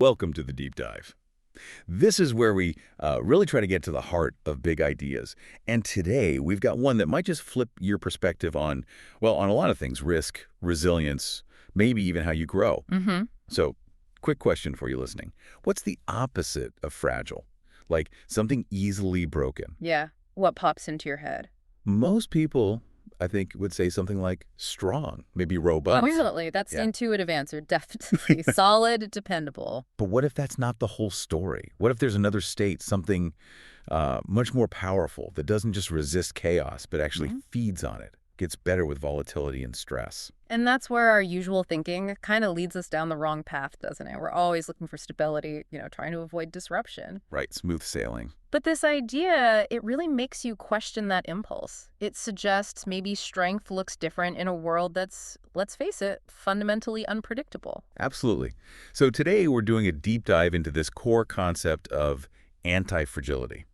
Welcome to the deep dive. This is where we really try to get to the heart of big ideas. And today we've got one that might just flip your perspective on, well, on a lot of things: risk, resilience, maybe even how you grow. Mm-hmm. So, quick question for you listening. What's the opposite of fragile? Like something easily broken. Yeah. What pops into your head? Most people, I think, would say something like strong, maybe robust. Absolutely. That's the Yeah. intuitive answer. Definitely. Solid, dependable. But what if that's not the whole story? What if there's another state, something much more powerful that doesn't just resist chaos, but actually Mhm. feeds on it, gets better with volatility and stress? And that's where our usual thinking kind of leads us down the wrong path, doesn't it? We're always looking for stability, trying to avoid disruption. Right, smooth sailing. But this idea, it really makes you question that impulse. It suggests maybe strength looks different in a world that's, let's face it, fundamentally unpredictable. Absolutely. So today we're doing a deep dive into this core concept of antifragility.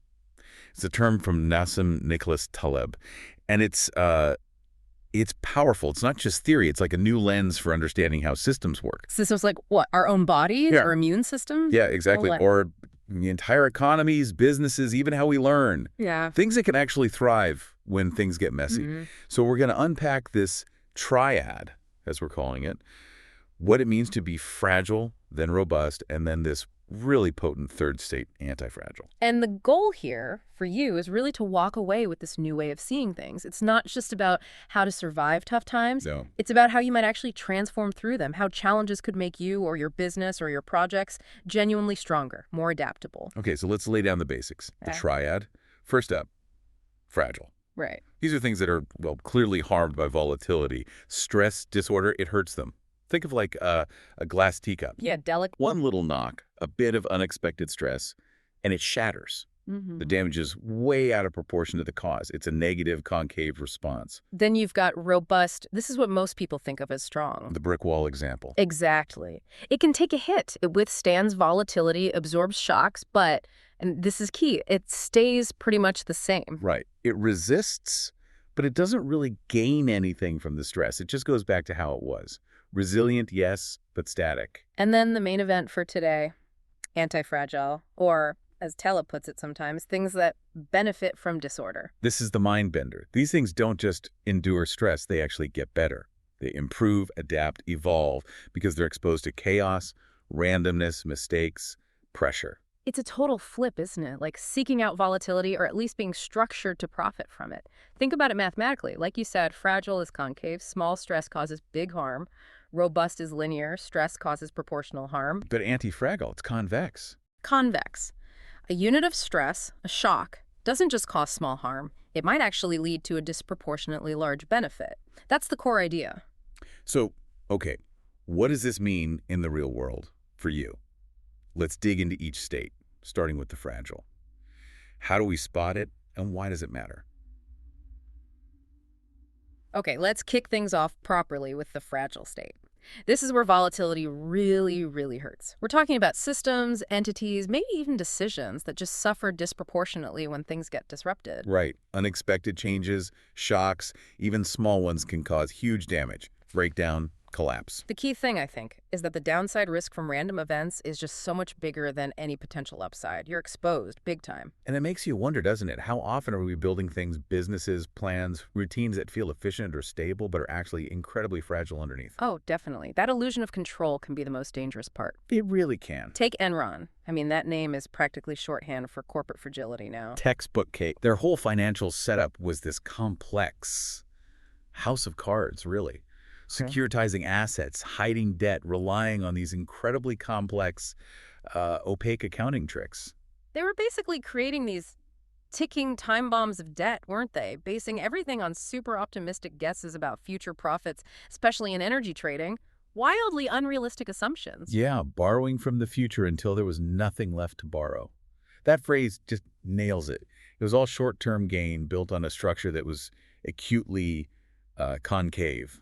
It's a term from Nassim Nicholas Taleb, and it's powerful. It's not just theory. It's like a new lens for understanding how systems work. Systems like what? Our own bodies? Yeah. Our immune systems? Yeah, exactly. What? Or the entire economies, businesses, even how we learn. Yeah. Things that can actually thrive when things get messy. Mhm. So we're going to unpack this triad, as we're calling it, what it means to be fragile, then robust, and then this really potent third state, antifragile. And the goal here for you is really to walk away with this new way of seeing things. It's not just about how to survive tough times. No. It's about how you might actually transform through them, how challenges could make you or your business or your projects genuinely stronger, more adaptable. Okay, so let's lay down the basics. The Okay. triad. First up, fragile. Right. These are things that are, well, clearly harmed by volatility. Stress, disorder, it hurts them. Think of like a glass teacup. Yeah, delicate. One little knock, a bit of unexpected stress, and it shatters. The damage is way out of proportion to the cause. It's a negative concave response. Then you've got robust. This is what most people think of as strong. The brick wall example. Exactly. It can take a hit. It withstands volatility, absorbs shocks, but, and this is key, it stays pretty much the same. Right. It resists, but it doesn't really gain anything from the stress. It just goes back to how it was. Resilient, yes, but static. And then the main event for today, antifragile, or as Taleb puts it sometimes, things that benefit from disorder. This is the mind bender. These things don't just endure stress, they actually get better. They improve, adapt, evolve because they're exposed to chaos, randomness, mistakes, pressure. It's a total flip, isn't it? Like seeking out volatility or at least being structured to profit from it. Think about it mathematically. Like you said, fragile is concave, small stress causes big harm. Robust is linear, stress causes proportional harm. But antifragile, it's convex. Convex. A unit of stress, a shock, doesn't just cause small harm. It might actually lead to a disproportionately large benefit. That's the core idea. So, okay, what does this mean in the real world for you? Let's dig into each state, starting with the fragile. How do we spot it, and why does it matter? Okay, let's kick things off properly with the fragile state. This is where volatility really, really hurts. We're talking about systems, entities, maybe even decisions that just suffer disproportionately when things get disrupted. Right. Unexpected changes, shocks, even small ones can cause huge damage, breakdown, collapse. The key thing, I think, is that the downside risk from random events is just so much bigger than any potential upside. You're exposed big time. And it makes you wonder, doesn't it? How often are we building things, businesses, plans, routines that feel efficient or stable but are actually incredibly fragile underneath? Oh, definitely. That illusion of control can be the most dangerous part. It really can. Take Enron. I mean, that name is practically shorthand for corporate fragility now. Textbook case. Their whole financial setup was this complex house of cards, really. Securitizing assets, hiding debt, relying on these incredibly complex, opaque accounting tricks. They were basically creating these ticking time bombs of debt, weren't they? Basing everything on super optimistic guesses about future profits, especially in energy trading. Wildly unrealistic assumptions. Yeah, borrowing from the future until there was nothing left to borrow. That phrase just nails it. It was all short-term gain built on a structure that was acutely concave,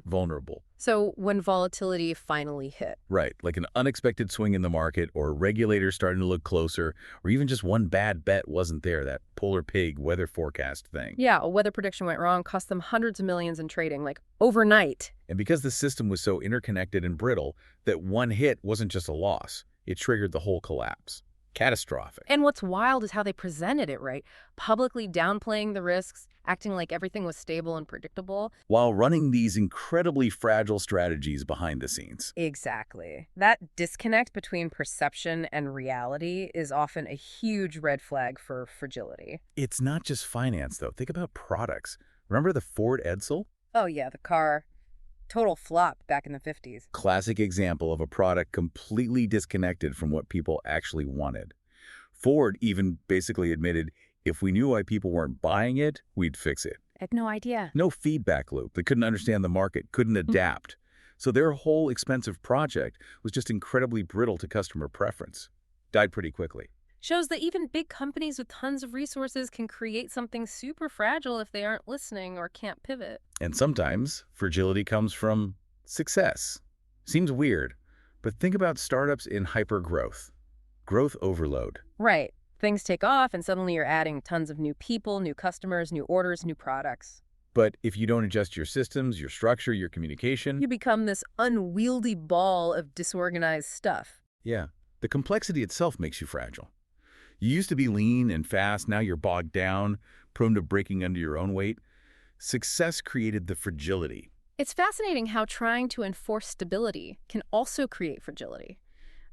vulnerable. So when volatility finally hit. Right, like an unexpected swing in the market or regulators starting to look closer, or even just one bad bet wasn't there, that polar pig weather forecast thing. Yeah, a weather prediction went wrong, cost them hundreds of millions in trading, like overnight. And because the system was so interconnected and brittle, that one hit wasn't just a loss. it triggered the whole collapse. Catastrophic. And what's wild is how they presented it, right? Publicly downplaying the risks, acting like everything was stable and predictable. While running these incredibly fragile strategies behind the scenes. Exactly. That disconnect between perception and reality is often a huge red flag for fragility. It's not just finance, though. Think about products. Remember the Ford Edsel? Oh yeah, the car. Total flop back in the 50s. Classic example of a product completely disconnected from what people actually wanted. Ford even basically admitted, if we knew why people weren't buying it, we'd fix it. I had no idea. No feedback loop. They couldn't understand the market, couldn't adapt. So their whole expensive project was just incredibly brittle to customer preference. Died pretty quickly. Shows that even big companies with tons of resources can create something super fragile if they aren't listening or can't pivot. And sometimes fragility comes from success. Seems weird, but think about startups in hypergrowth. Growth overload. Right. Things take off and suddenly you're adding tons of new people, new customers, new orders, new products. But if you don't adjust your systems, your structure, your communication... You become this unwieldy ball of disorganized stuff. Yeah, the complexity itself makes you fragile. You used to be lean and fast, now you're bogged down, prone to breaking under your own weight. Success created the fragility. It's fascinating how trying to enforce stability can also create fragility.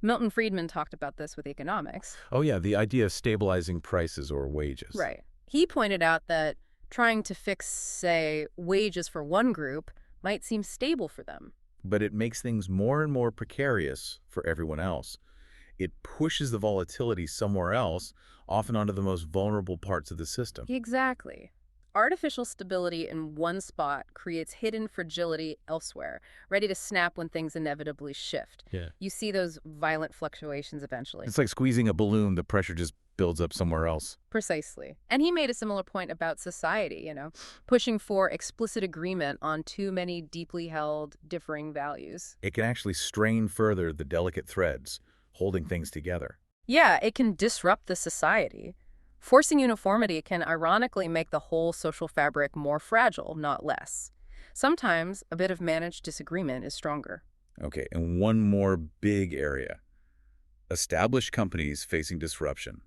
Milton Friedman talked about this with economics. Oh yeah, the idea of stabilizing prices or wages. Right. He pointed out that trying to fix, say, wages for one group might seem stable for them. But it makes things more and more precarious for everyone else. It pushes the volatility somewhere else, often onto the most vulnerable parts of the system. Exactly. Artificial stability in one spot creates hidden fragility elsewhere, ready to snap when things inevitably shift. Yeah. You see those violent fluctuations eventually. It's like squeezing a balloon, the pressure just builds up somewhere else. Precisely. And he made a similar point about society, pushing for explicit agreement on too many deeply held, differing values. It can actually strain further the delicate threads holding things together. Yeah, it can disrupt the society. Forcing uniformity can ironically make the whole social fabric more fragile, not less. Sometimes a bit of managed disagreement is stronger. Okay, and one more big area. Established companies facing disruption.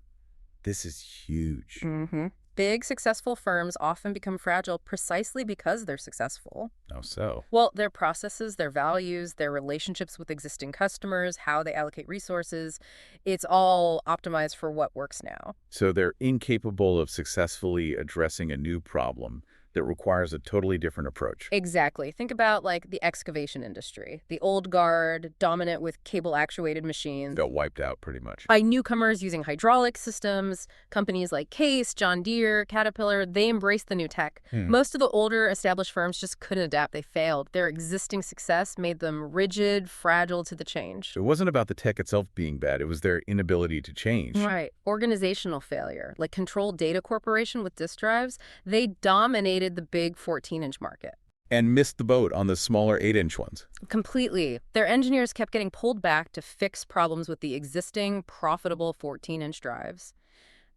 This is huge. Mm-hmm. Big, successful firms often become fragile precisely because they're successful. How so? Well, their processes, their values, their relationships with existing customers, how they allocate resources, it's all optimized for what works now. So they're incapable of successfully addressing a new problem that requires a totally different approach. Exactly. Think about like the excavation industry, the old guard, dominant with cable-actuated machines. Got wiped out pretty much. By newcomers using hydraulic systems, companies like Case, John Deere, Caterpillar, they embraced the new tech. Most of the older established firms just couldn't adapt. They failed. Their existing success made them rigid, fragile to the change. It wasn't about the tech itself being bad. It was their inability to change. Right. Organizational failure, like Control Data Corporation with disk drives, they dominated the big 14-inch market. And missed the boat on the smaller 8-inch ones. Completely. Their engineers kept getting pulled back to fix problems with the existing, profitable 14-inch drives.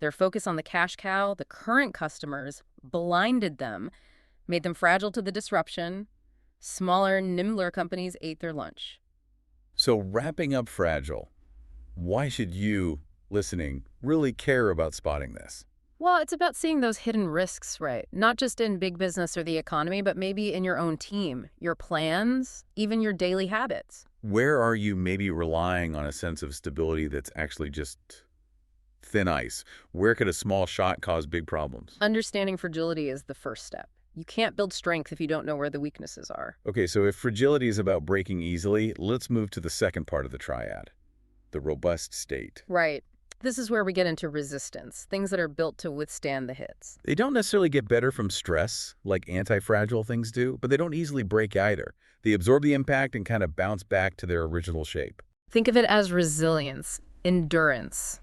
Their focus on the cash cow, the current customers, blinded them, made them fragile to the disruption. Smaller, nimbler companies ate their lunch. So wrapping up fragile, why should you, listening, really care about spotting this? Well, it's about seeing those hidden risks, right? Not just in big business or the economy, but maybe in your own team, your plans, even your daily habits. Where are you maybe relying on a sense of stability that's actually just thin ice? Where could a small shot cause big problems? Understanding fragility is the first step. You can't build strength if you don't know where the weaknesses are. Okay, so if fragility is about breaking easily, let's move to the second part of the triad, the robust state. Right. This is where we get into resistance, things that are built to withstand the hits. They don't necessarily get better from stress, like antifragile things do, but they don't easily break either. They absorb the impact and kind of bounce back to their original shape. Think of it as resilience, endurance,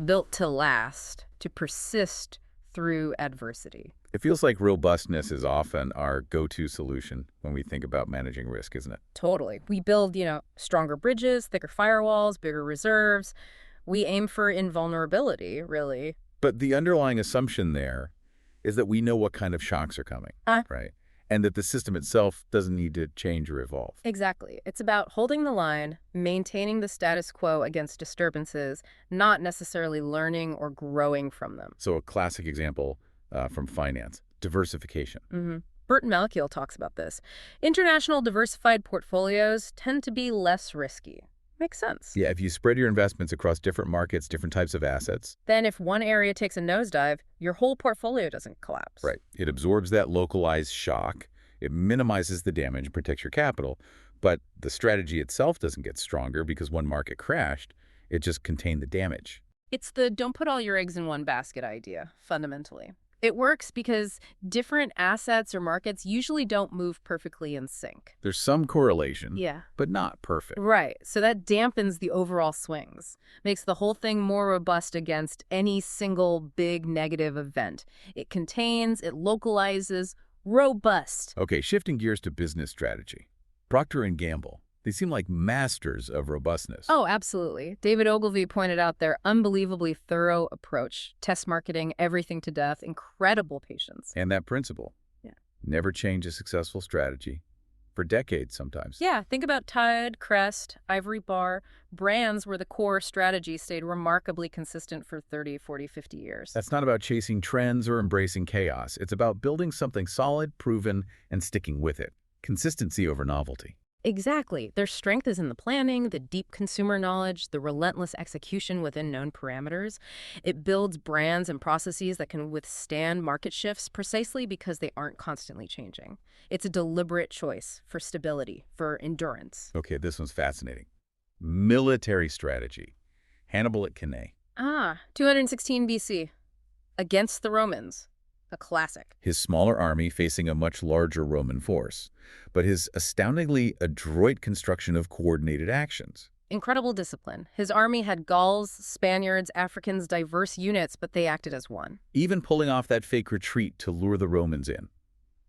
built to last, to persist through adversity. It feels like robustness is often our go-to solution when we think about managing risk, isn't it? Totally. We build, stronger bridges, thicker firewalls, bigger reserves. We aim for invulnerability, really. But the underlying assumption there is that we know what kind of shocks are coming, right? and that the system itself doesn't need to change or evolve. Exactly. It's about holding the line, maintaining the status quo against disturbances, not necessarily learning or growing from them. So a classic example from finance, diversification. Burton Malkiel talks about this. International diversified portfolios tend to be less risky. Makes sense. Yeah, if you spread your investments across different markets, different types of assets. Then if one area takes a nosedive, your whole portfolio doesn't collapse. Right. It absorbs that localized shock. It minimizes the damage and protects your capital. But the strategy itself doesn't get stronger because one market crashed. It just contained the damage. It's the don't put all your eggs in one basket idea, fundamentally. It works because different assets or markets usually don't move perfectly in sync. There's some correlation, Yeah. but not perfect. Right. So that dampens the overall swings, makes the whole thing more robust against any single big negative event. It contains, it localizes, robust. Okay, shifting gears to business strategy. Procter & Gamble. They seem like masters of robustness. Oh, absolutely. David Ogilvy pointed out their unbelievably thorough approach, test marketing, everything to death, incredible patience. And that principle. Yeah. Never change a successful strategy. For decades sometimes. Yeah, think about Tide, Crest, Ivory Bar, brands where the core strategy stayed remarkably consistent for 30, 40, 50 years. That's not about chasing trends or embracing chaos. It's about building something solid, proven, and sticking with it. Consistency over novelty. Exactly. Their strength is in the planning, the deep consumer knowledge, the relentless execution within known parameters. It builds brands and processes that can withstand market shifts precisely because they aren't constantly changing. It's a deliberate choice for stability, for endurance. Okay, this one's fascinating. Military strategy. Hannibal at Cannae. 216 BC. Against the Romans. A classic. His smaller army facing a much larger Roman force, but his astoundingly adroit construction of coordinated actions. Incredible discipline. His army had Gauls, Spaniards, Africans, diverse units, but they acted as one. Even pulling off that fake retreat to lure the Romans in,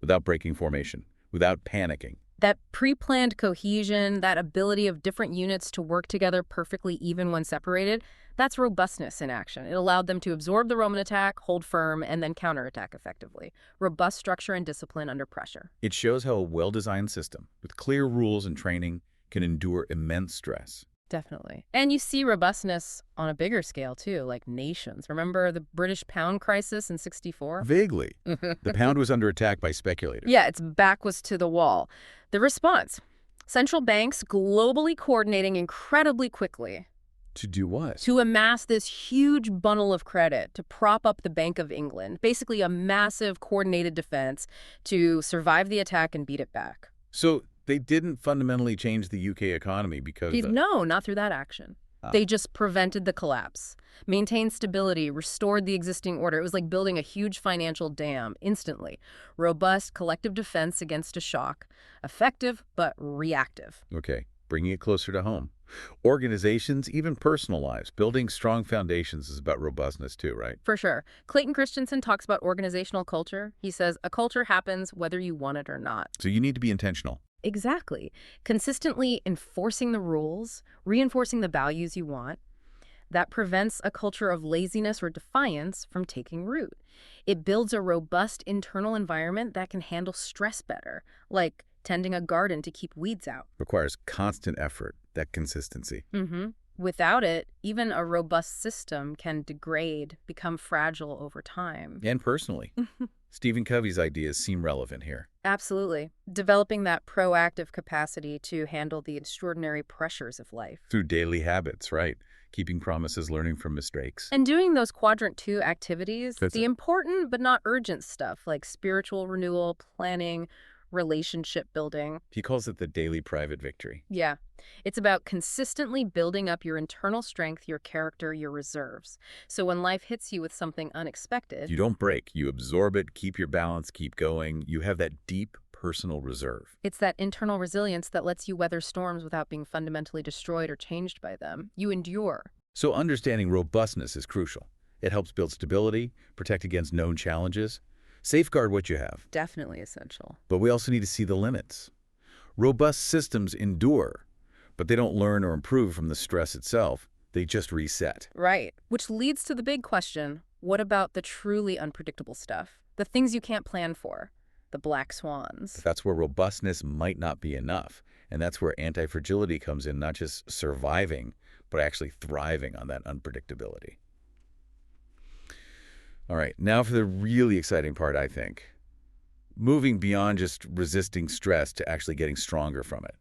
without breaking formation, without panicking. That pre-planned cohesion, that ability of different units to work together perfectly even when separated, that's robustness in action. It allowed them to absorb the Roman attack, hold firm, and then counterattack effectively. Robust structure and discipline under pressure. It shows how a well-designed system, with clear rules and training, can endure immense stress. Definitely. And you see robustness on a bigger scale, too, like nations. Remember the British pound crisis in '64? Vaguely. The pound was under attack by speculators. Yeah, its back was to the wall. The response: central banks globally coordinating incredibly quickly. To do what? To amass this huge bundle of credit to prop up the Bank of England. Basically a massive coordinated defense to survive the attack and beat it back. So they didn't fundamentally change the UK economy because No, not through that action. They just prevented the collapse, maintained stability, restored the existing order. It was like building a huge financial dam instantly. Robust collective defense against a shock. Effective, but reactive. Okay, bringing it closer to home. Organizations, even personal lives, building strong foundations is about robustness too, right? For sure. Clayton Christensen talks about organizational culture. He says, a culture happens whether you want it or not. So you need to be intentional. Exactly. Consistently enforcing the rules, reinforcing the values you want, that prevents a culture of laziness or defiance from taking root. It builds a robust internal environment that can handle stress better, like tending a garden to keep weeds out. Requires constant effort, that consistency. Without it, even a robust system can degrade, become fragile over time. And personally. Stephen Covey's ideas seem relevant here. Absolutely. Developing that proactive capacity to handle the extraordinary pressures of life. Through daily habits, right? Keeping promises, learning from mistakes. And doing those quadrant 2 activities, That's the it. important but not urgent stuff like spiritual renewal, planning, relationship building. He calls it the daily private victory. Yeah. It's about consistently building up your internal strength, your character, your reserves. So when life hits you with something unexpected, You don't break. You absorb it, keep your balance, keep going. You have that deep personal reserve. it's that internal resilience that lets you weather storms without being fundamentally destroyed or changed by them. You endure. So understanding robustness is crucial. It helps build stability, protect against known challenges, safeguard what you have. Definitely essential. But we also need to see the limits. Robust systems endure, but they don't learn or improve from the stress itself. They just reset. Right. Which leads to the big question, what about the truly unpredictable stuff? The things you can't plan for? the black But swans. that's where robustness might not be enough. And that's where antifragility comes in, not just surviving, but actually thriving on that unpredictability. All right, now for the really exciting part, I think. Moving beyond just resisting stress to actually getting stronger from it.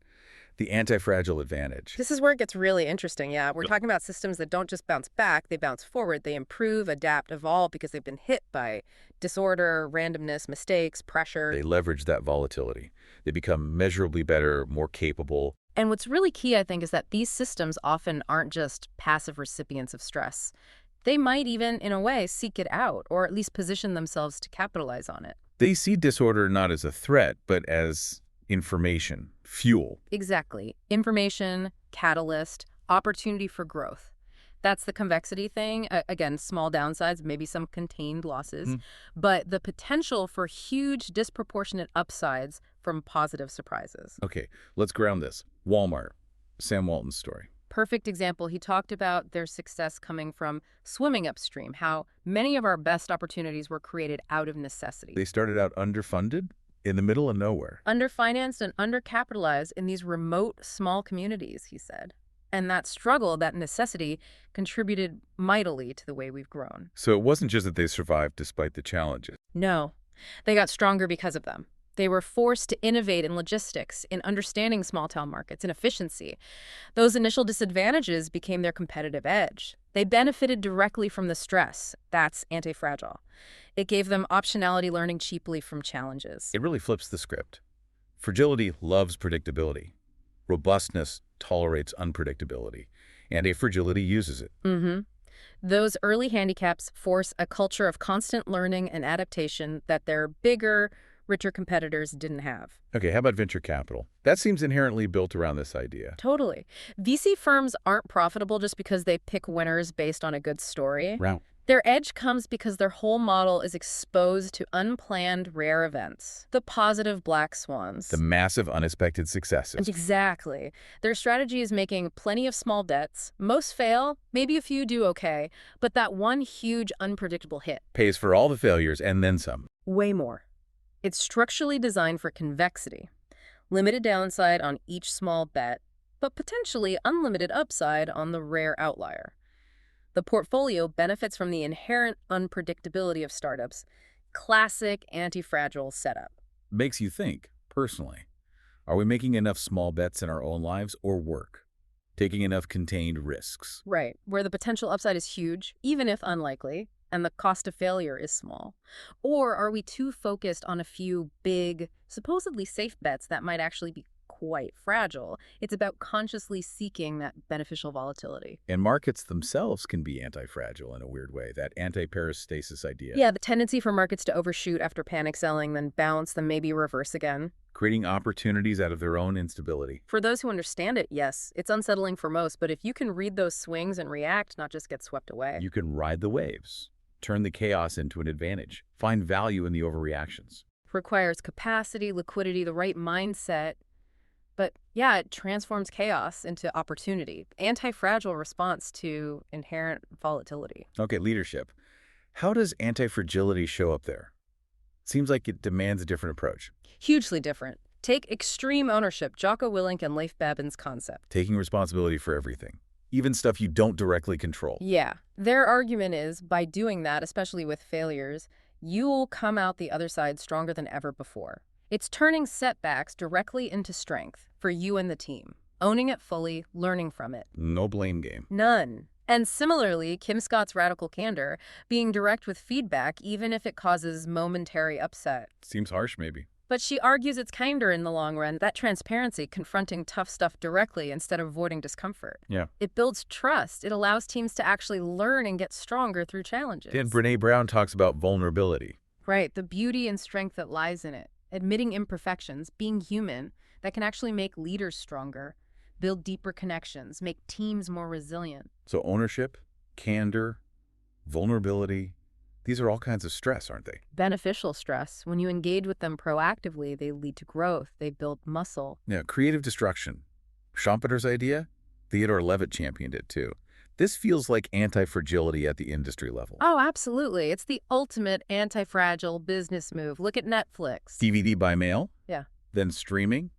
The antifragile advantage. This is where it gets really interesting, yeah. We're talking about systems that don't just bounce back, they bounce forward. They improve, adapt, evolve because they've been hit by disorder, randomness, mistakes, pressure. They leverage that volatility. They become measurably better, more capable. And what's really key, I think, is that these systems often aren't just passive recipients of stress. They might even, in a way, seek it out, or at least position themselves to capitalize on it. They see disorder not as a threat, but as information, fuel. Exactly. Information, catalyst, opportunity for growth. That's the convexity thing. Again, small downsides, maybe some contained losses, but the potential for huge disproportionate upsides from positive surprises. Okay, let's ground this. Walmart, Sam Walton's story. Perfect example. He talked about their success coming from swimming upstream, how many of our best opportunities were created out of necessity. They started out underfunded, in the middle of nowhere. Underfinanced and undercapitalized in these remote, small communities, he said. And that struggle, that necessity, contributed mightily to the way we've grown. So it wasn't just that they survived despite the challenges. No, they got stronger because of them. They were forced to innovate in logistics, in understanding small-town markets, in efficiency. Those initial disadvantages became their competitive edge. They benefited directly from the stress. That's antifragile. It gave them optionality, learning cheaply from challenges. It really flips the script. Fragility loves predictability. Robustness tolerates unpredictability. Antifragility uses it. Those early handicaps force a culture of constant learning and adaptation that their bigger, richer competitors didn't have. Okay, how about venture capital? That seems inherently built around this idea. Totally. VC firms aren't profitable just because they pick winners based on a good story. Right. Their edge comes because their whole model is exposed to unplanned rare events. The positive black swans. The massive unexpected successes. Exactly. Their strategy is making plenty of small bets. Most fail, maybe a few do okay, but that one huge unpredictable hit. Pays for all the failures and then some. Way more. It's structurally designed for convexity. Limited downside on each small bet, but potentially unlimited upside on the rare outlier. The portfolio benefits from the inherent unpredictability of startups. Classic anti-fragile setup. Makes you think, personally. Are we making enough small bets in our own lives or work? Taking enough contained risks? Right, where the potential upside is huge, even if unlikely, and the cost of failure is small? Or are we too focused on a few big, supposedly safe bets that might actually be quite fragile? It's about consciously seeking that beneficial volatility. And markets themselves can be anti-fragile in a weird way, that anti-parastasis idea. Yeah, the tendency for markets to overshoot after panic selling, then bounce, then maybe reverse again. Creating opportunities out of their own instability. For those who understand it, yes, it's unsettling for most, but if you can read those swings and react, not just get swept away. You can ride the waves, turn the chaos into an advantage, find value in the overreactions. Requires capacity, liquidity, the right mindset. But yeah, it transforms chaos into opportunity. Anti-fragile response to inherent volatility. Okay, leadership. How does anti-fragility show up there? Seems like it demands a different approach. Hugely different. Take extreme ownership, Jocko Willink and Leif Babin's concept. Taking responsibility for everything, even stuff you don't directly control. Yeah. Their argument is, by doing that, especially with failures, you'll come out the other side stronger than ever before. It's turning setbacks directly into strength for you and the team. Owning it fully, learning from it. No blame game. None. And similarly, Kim Scott's radical candor, being direct with feedback even if it causes momentary upset. Seems harsh, maybe. But she argues it's kinder in the long run, that transparency, confronting tough stuff directly instead of avoiding discomfort. Yeah. It builds trust. It allows teams to actually learn and get stronger through challenges. Then Brene Brown talks about vulnerability. Right, the beauty and strength that lies in it. Admitting imperfections, being human, that can actually make leaders stronger, build deeper connections, make teams more resilient. So ownership, candor, vulnerability, these are all kinds of stress, aren't they? Beneficial stress. When you engage with them proactively, they lead to growth. They build muscle. Yeah, creative destruction. Schumpeter's idea? Theodore Levitt championed it too. This feels like anti-fragility at the industry level. Oh, absolutely. It's the ultimate anti-fragile business move. Look at Netflix. DVD by mail, Yeah. then streaming,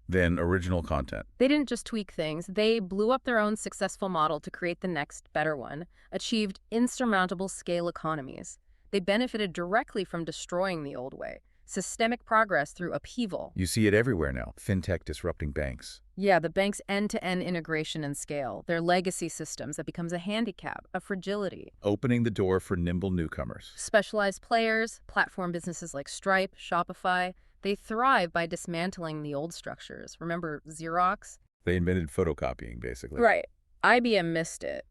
then original content. They didn't just tweak things. They blew up their own successful model to create the next better one, achieved insurmountable scale economies. They benefited directly from destroying the old way. Systemic progress through upheaval. You see it everywhere now. Fintech disrupting banks. Yeah, the bank's end-to-end integration and scale, their legacy systems that becomes a handicap, a fragility. Opening the door for nimble newcomers. Specialized players, platform businesses like Stripe, Shopify, they thrive by dismantling the old structures. Remember Xerox? They invented photocopying, basically. Right. IBM missed it.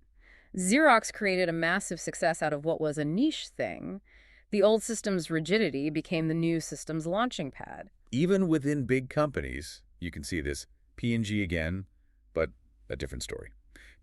Xerox created a massive success out of what was a niche thing. The old system's rigidity became the new system's launching pad. Even within big companies, you can see this. P&G again, but a different story.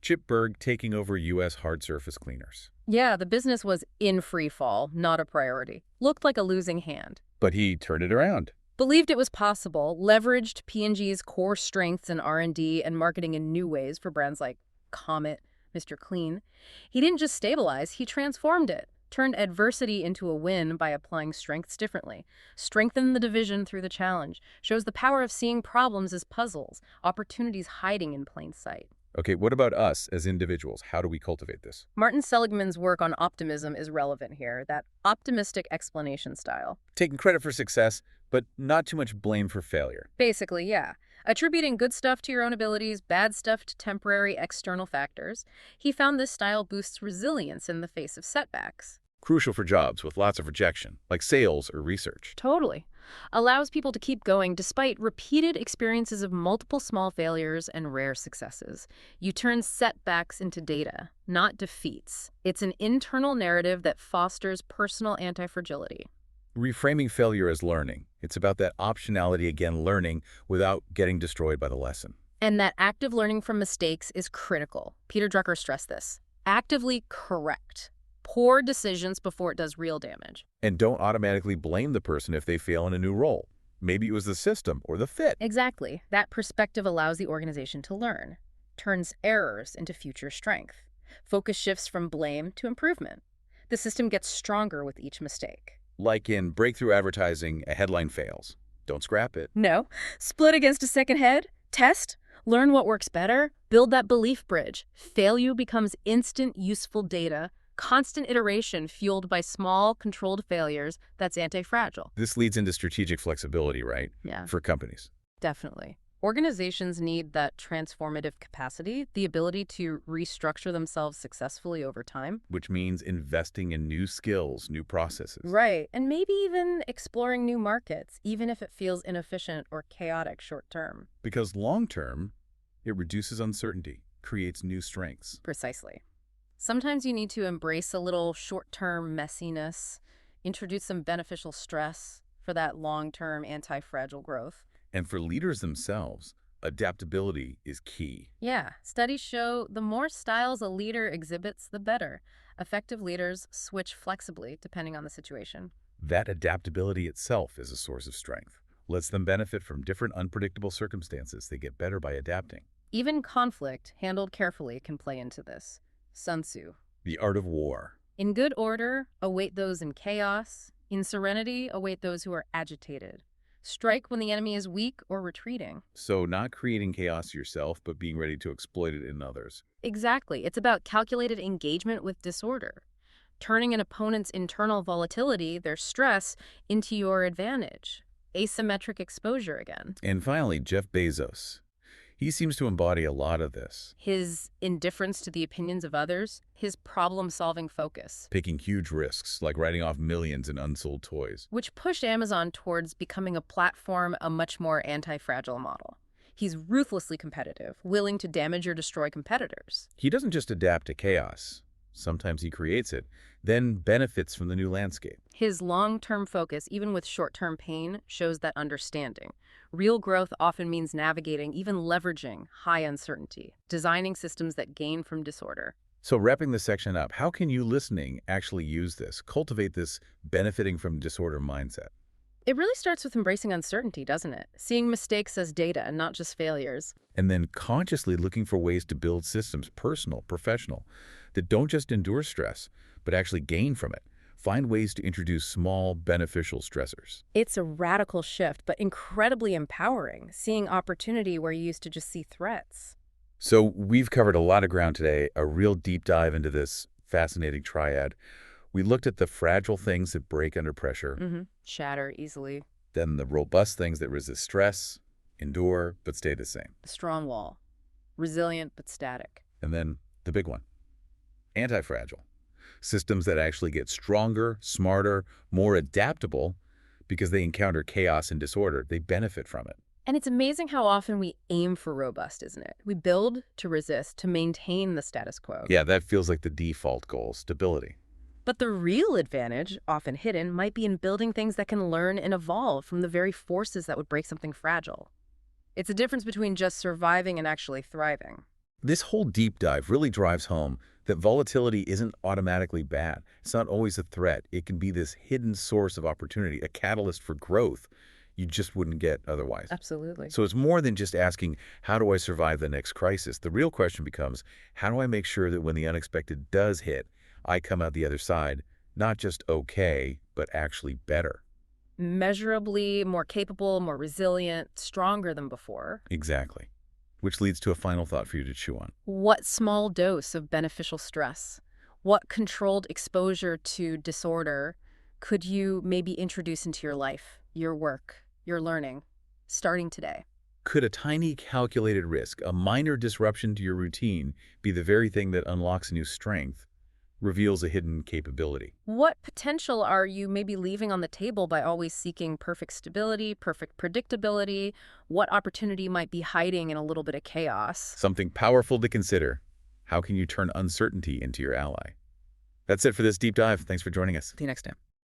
Chip Berg taking over U.S. hard surface cleaners. Yeah, the business was in free fall, not a priority. Looked like a losing hand. But he turned it around. Believed it was possible, leveraged P&G's core strengths in R&D and marketing in new ways for brands like Comet, Mr. Clean. He didn't just stabilize, he transformed it. Turned adversity into a win by applying strengths differently. Strengthened the division through the challenge. Shows the power of seeing problems as puzzles, opportunities hiding in plain sight. Okay, what about us as individuals? How do we cultivate this? Martin Seligman's work on optimism is relevant here, that optimistic explanation style. Taking credit for success, but not too much blame for failure. Basically, yeah. Attributing good stuff to your own abilities, bad stuff to temporary external factors. He found this style boosts resilience in the face of setbacks. Crucial for jobs with lots of rejection, like sales or research. Totally. Allows people to keep going despite repeated experiences of multiple small failures and rare successes. You turn setbacks into data, not defeats. It's an internal narrative that fosters personal anti-fragility. Reframing failure as learning. It's about that optionality again, learning without getting destroyed by the lesson. And that active learning from mistakes is critical. Peter Drucker stressed this. Actively correct poor decisions before it does real damage. And don't automatically blame the person if they fail in a new role. Maybe it was the system or the fit. Exactly. That perspective allows the organization to learn, turns errors into future strength. Focus shifts from blame to improvement. The system gets stronger with each mistake. Like in breakthrough advertising, a headline fails. Don't scrap it. No. Split against a second head. Test. Learn what works better. Build that belief bridge. Failure becomes instant, useful data. Constant iteration fueled by small, controlled failures. That's anti-fragile. This leads into strategic flexibility, right? Yeah. For companies. Definitely. Organizations need that transformative capacity, the ability to restructure themselves successfully over time. Which means investing in new skills, new processes. Right. And maybe even exploring new markets, even if it feels inefficient or chaotic short term. Because long term, it reduces uncertainty, creates new strengths. Precisely. Sometimes you need to embrace a little short-term messiness, introduce some beneficial stress for that long-term anti-fragile growth. And for leaders themselves, adaptability is key. Yeah, studies show the more styles a leader exhibits, the better. Effective leaders switch flexibly depending on the situation. That adaptability itself is a source of strength. Lets them benefit from different unpredictable circumstances. They get better by adapting. Even conflict, handled carefully, can play into this. Sun Tzu. The art of war. In good order, await those in chaos. In serenity, await those who are agitated. Strike when the enemy is weak or retreating. So not creating chaos yourself, but being ready to exploit it in others. Exactly. It's about calculated engagement with disorder. Turning an opponent's internal volatility, their stress, into your advantage. Asymmetric exposure again. And finally, Jeff Bezos. He seems to embody a lot of this. His indifference to the opinions of others, his problem-solving focus. Taking huge risks, like writing off millions in unsold toys. Which pushed Amazon towards becoming a platform, a much more anti-fragile model. He's ruthlessly competitive, willing to damage or destroy competitors. He doesn't just adapt to chaos. Sometimes he creates it, then benefits from the new landscape. His long-term focus, even with short-term pain, shows that understanding. Real growth often means navigating, even leveraging, high uncertainty, designing systems that gain from disorder. So wrapping this section up, how can you listening actually use this, cultivate this benefiting from disorder mindset? It really starts with embracing uncertainty, doesn't it? Seeing mistakes as data and not just failures. And then consciously looking for ways to build systems, personal, professional, that don't just endure stress, but actually gain from it. Find ways to introduce small, beneficial stressors. It's a radical shift, but incredibly empowering, seeing opportunity where you used to just see threats. So we've covered a lot of ground today, a real deep dive into this fascinating triad. We looked at the fragile things that break under pressure, Shatter easily. then the robust things that resist stress, endure, but stay the same. The strong wall. Resilient but static. And then the big one, antifragile. Systems that actually get stronger, smarter, more adaptable because they encounter chaos and disorder. They benefit from it. And it's amazing how often we aim for robust, isn't it? We build to resist, to maintain the status quo. Yeah, that feels like the default goal, stability. But the real advantage, often hidden, might be in building things that can learn and evolve from the very forces that would break something fragile. It's a difference between just surviving and actually thriving. This whole deep dive really drives home that volatility isn't automatically bad. It's not always a threat. It can be this hidden source of opportunity, a catalyst for growth you just wouldn't get otherwise. Absolutely. So it's more than just asking, how do I survive the next crisis? The real question becomes, how do I make sure that when the unexpected does hit, I come out the other side, not just okay, but actually better? Measurably more capable, more resilient, stronger than before. Exactly. Which leads to a final thought for you to chew on. What small dose of beneficial stress, what controlled exposure to disorder could you maybe introduce into your life, your work, your learning, starting today? Could a tiny calculated risk, a minor disruption to your routine, be the very thing that unlocks a new strength, reveals a hidden capability? What potential are you maybe leaving on the table by always seeking perfect stability, perfect predictability? What opportunity might be hiding in a little bit of chaos? Something powerful to consider. How can you turn uncertainty into your ally? That's it for this deep dive. Thanks for joining us. See you next time.